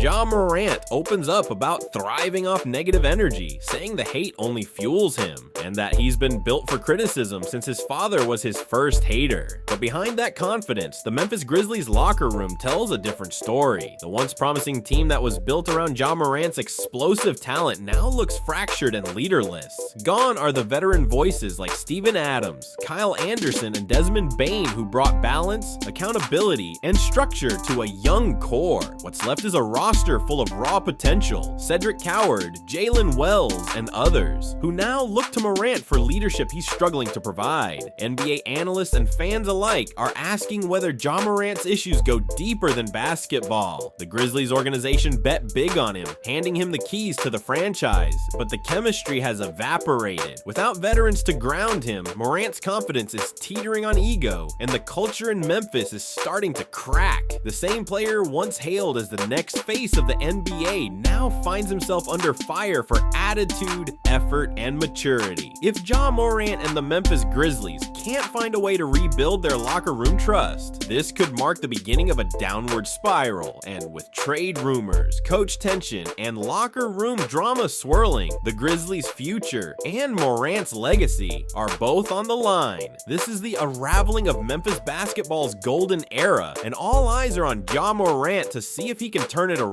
Ja Morant opens up about thriving off negative energy, saying the hate only fuels him, and that he's been built for criticism since his father was his first hater. But behind that confidence, the Memphis Grizzlies locker room tells a different story. The once promising team that was built around Ja Morant's explosive talent now looks fractured and leaderless. Gone are the veteran voices like Steven Adams, Kyle Anderson, and Desmond Bane, who brought balance, accountability, and structure to a young core. What's left is a roster full of raw potential: Cedric Coward, Jalen Wells, and others, who now look to Morant for leadership he's struggling to provide. NBA analysts and fans alike are asking whether Ja Morant's issues go deeper than basketball. The Grizzlies organization bet big on him, handing him the keys to the franchise, but the chemistry has evaporated. Without veterans to ground him, Morant's confidence is teetering on ego, and the culture in Memphis is starting to crack. The same player once hailed as the next face of the NBA now finds himself under fire for attitude, effort, and maturity. If Ja Morant and the Memphis Grizzlies can't find a way to rebuild their locker room trust, this could mark the beginning of a downward spiral. And with trade rumors, coach tension, and locker room drama swirling, the Grizzlies' future and Morant's legacy are both on the line. This is the unraveling of Memphis basketball's golden era, and all eyes are on Ja Morant to see if he can turn it around.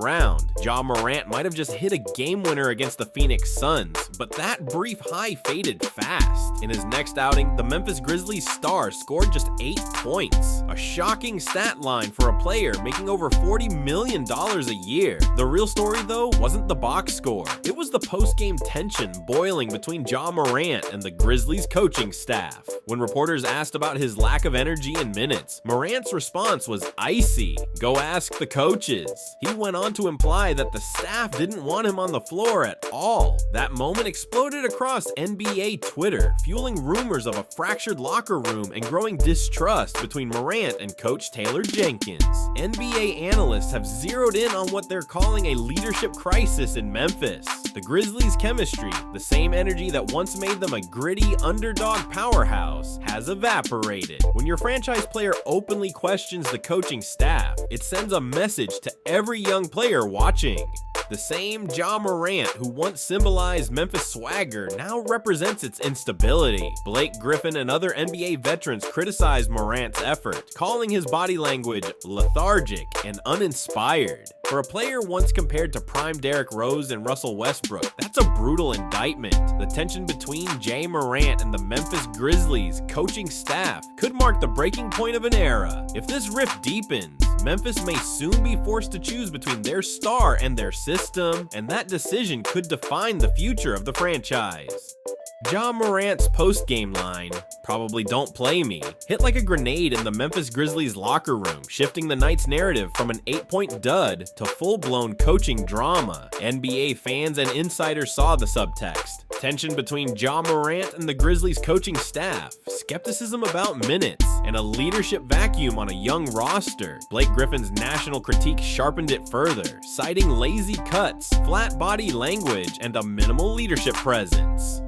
Ja Morant might have just hit a game winner against the Phoenix Suns, but that brief high faded fast. In his next outing, the Memphis Grizzlies star scored just 8 points, a shocking stat line for a player making over $40 million a year. The real story, though, wasn't the box score. It was the post-game tension boiling between Ja Morant and the Grizzlies coaching staff. When reporters asked about his lack of energy and minutes, Morant's response was icy. Go ask the coaches. He went on to imply that the staff didn't want him on the floor at all. That moment exploded across NBA Twitter, fueling rumors of a fractured locker room and growing distrust between Morant and coach Taylor Jenkins. NBA analysts have zeroed in on what they're calling a leadership crisis in Memphis. The Grizzlies' chemistry, the same energy that once made them a gritty underdog powerhouse, has evaporated. When your franchise player openly questions the coaching staff, it sends a message to every young player watching. The same Ja Morant who once symbolized Memphis swagger now represents its instability. Blake Griffin and other NBA veterans criticized Morant's effort, calling his body language lethargic and uninspired. For a player once compared to prime Derrick Rose and Russell Westbrook, that's a brutal indictment. The tension between Ja Morant and the Memphis Grizzlies coaching staff could mark the breaking point of an era. If this rift deepens, Memphis may soon be forced to choose between their star and their system, and that decision could define the future of the franchise. Ja Morant's post-game line, "Probably don't play me," hit like a grenade in the Memphis Grizzlies locker room, shifting the night's narrative from an 8-point dud to full-blown coaching drama. NBA fans and insiders saw the subtext: tension between Ja Morant and the Grizzlies coaching staff, skepticism about minutes, and a leadership vacuum on a young roster. Blake Griffin's national critique sharpened it further, citing lazy cuts, flat body language, and a minimal leadership presence.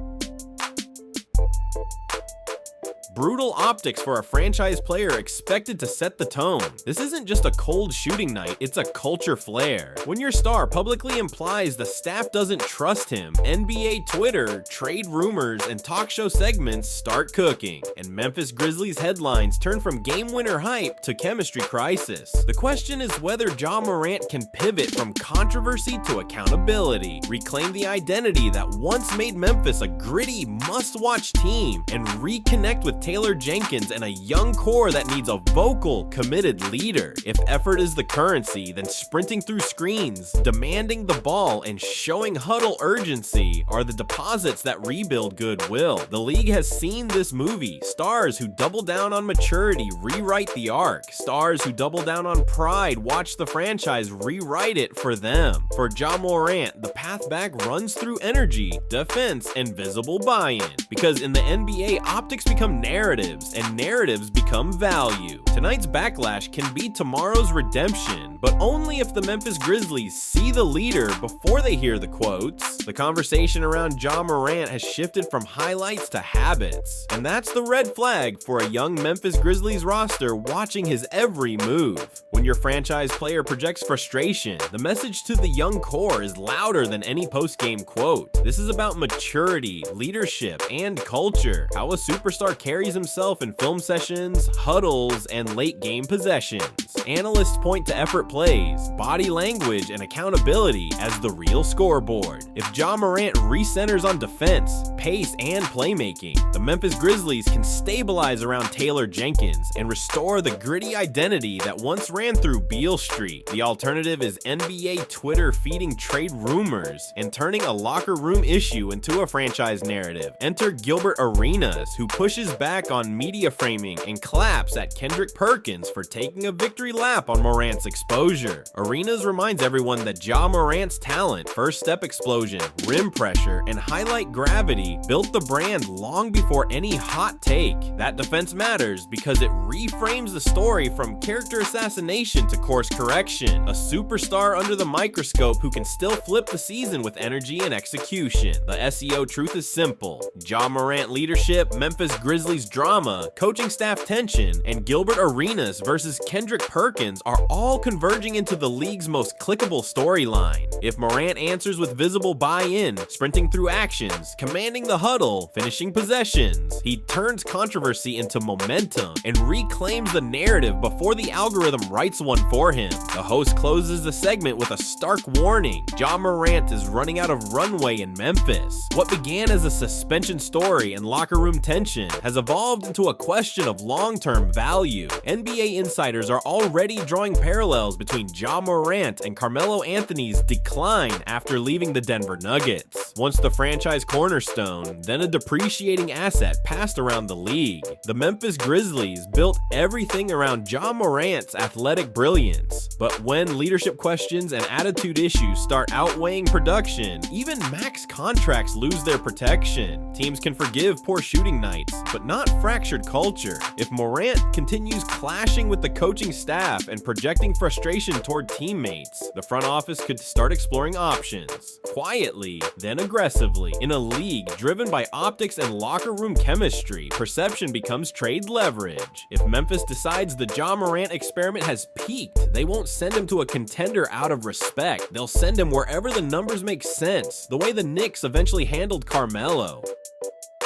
Brutal optics for a franchise player expected to set the tone. This isn't just a cold shooting night, it's a culture flare. When your star publicly implies the staff doesn't trust him, NBA Twitter, trade rumors, and talk show segments start cooking, and Memphis Grizzlies headlines turn from game winner hype to chemistry crisis. The question is whether Ja Morant can pivot from controversy to accountability, reclaim the identity that once made Memphis a gritty, must-watch team, and reconnect with Taylor Jenkins and a young core that needs a vocal, committed leader. If effort is the currency, then sprinting through screens, demanding the ball, and showing huddle urgency are the deposits that rebuild goodwill. The league has seen this movie. Stars who double down on maturity rewrite the arc. Stars who double down on pride watch the franchise rewrite it for them. For Ja Morant, the path back runs through energy, defense, and visible buy-in. Because in the NBA, optics become narratives, and narratives become value. Tonight's backlash can be tomorrow's redemption, but only if the Memphis Grizzlies see the leader before they hear the quotes. The conversation around Ja Morant has shifted from highlights to habits, and that's the red flag for a young Memphis Grizzlies roster watching his every move. When When your franchise player projects frustration, the message to the young core is louder than any post-game quote. This is about maturity, leadership, and culture, how a superstar carries himself in film sessions, huddles, and late-game possessions. Analysts point to effort plays, body language, and accountability as the real scoreboard. If Ja Morant recenters on defense, pace, and playmaking, the Memphis Grizzlies can stabilize around Taylor Jenkins and restore the gritty identity that once ran through Beale Street. The alternative is NBA Twitter feeding trade rumors and turning a locker room issue into a franchise narrative. Enter Gilbert Arenas, who pushes back on media framing and claps at Kendrick Perkins for taking a victory lap on Morant's exposure. Arenas reminds everyone that Ja Morant's talent, first step explosion, rim pressure, and highlight gravity built the brand long before any hot take. That defense matters because it reframes the story from character assassination to course correction. A superstar under the microscope who can still flip the season with energy and execution. The SEO truth is simple. Ja Morant leadership, Memphis Grizzlies drama, coaching staff tension, and Gilbert Arenas versus Kendrick Perkins are all converging into the league's most clickable storyline. If Morant answers with visible buy-in, sprinting through actions, commanding the huddle, finishing possessions, he turns controversy into momentum and reclaims the narrative before the algorithm writes one for him. The host closes the segment with a stark warning. Ja Morant is running out of runway in Memphis. What began as a suspension story and locker room tension has evolved into a question of long-term value. NBA insiders are already drawing parallels between Ja Morant and Carmelo Anthony's decline after leaving the Denver Nuggets. Once the franchise cornerstone, then a depreciating asset passed around the league. The Memphis Grizzlies built everything around Ja Morant's athletic brilliance, but when leadership questions and attitude issues start outweighing production, even max contracts lose their protection. Teams can forgive poor shooting nights, but not fractured culture. If Morant continues clashing with the coaching staff and projecting frustration toward teammates, the front office could start exploring options. Quietly, then aggressively. In a league driven by optics and locker room chemistry, perception becomes trade leverage. If Memphis decides the Ja Morant experiment has peaked, they won't send him to a contender out of respect. They'll send him wherever the numbers make sense, the way the Knicks eventually handled Carmelo.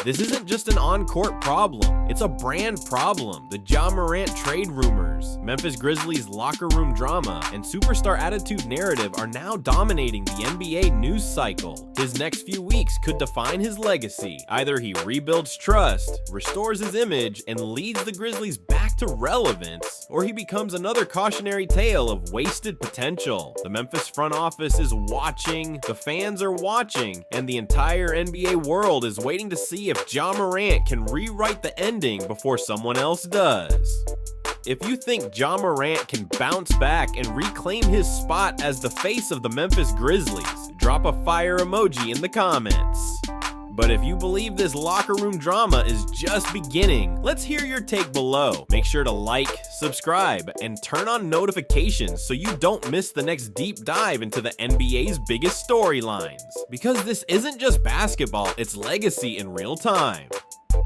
This isn't just an on-court problem, it's a brand problem. The Ja Morant trade rumors, Memphis Grizzlies locker room drama, and superstar attitude narrative are now dominating the NBA news cycle. His next few weeks could define his legacy. Either he rebuilds trust, restores his image, and leads the Grizzlies back to relevance, or he becomes another cautionary tale of wasted potential. The Memphis front office is watching, the fans are watching, and the entire NBA world is waiting to see if Ja Morant can rewrite the ending before someone else does. If you think Ja Morant can bounce back and reclaim his spot as the face of the Memphis Grizzlies, drop a fire emoji in the comments. But if you believe this locker room drama is just beginning, let's hear your take below. Make sure to like, subscribe, and turn on notifications so you don't miss the next deep dive into the NBA's biggest storylines. Because this isn't just basketball, it's legacy in real time.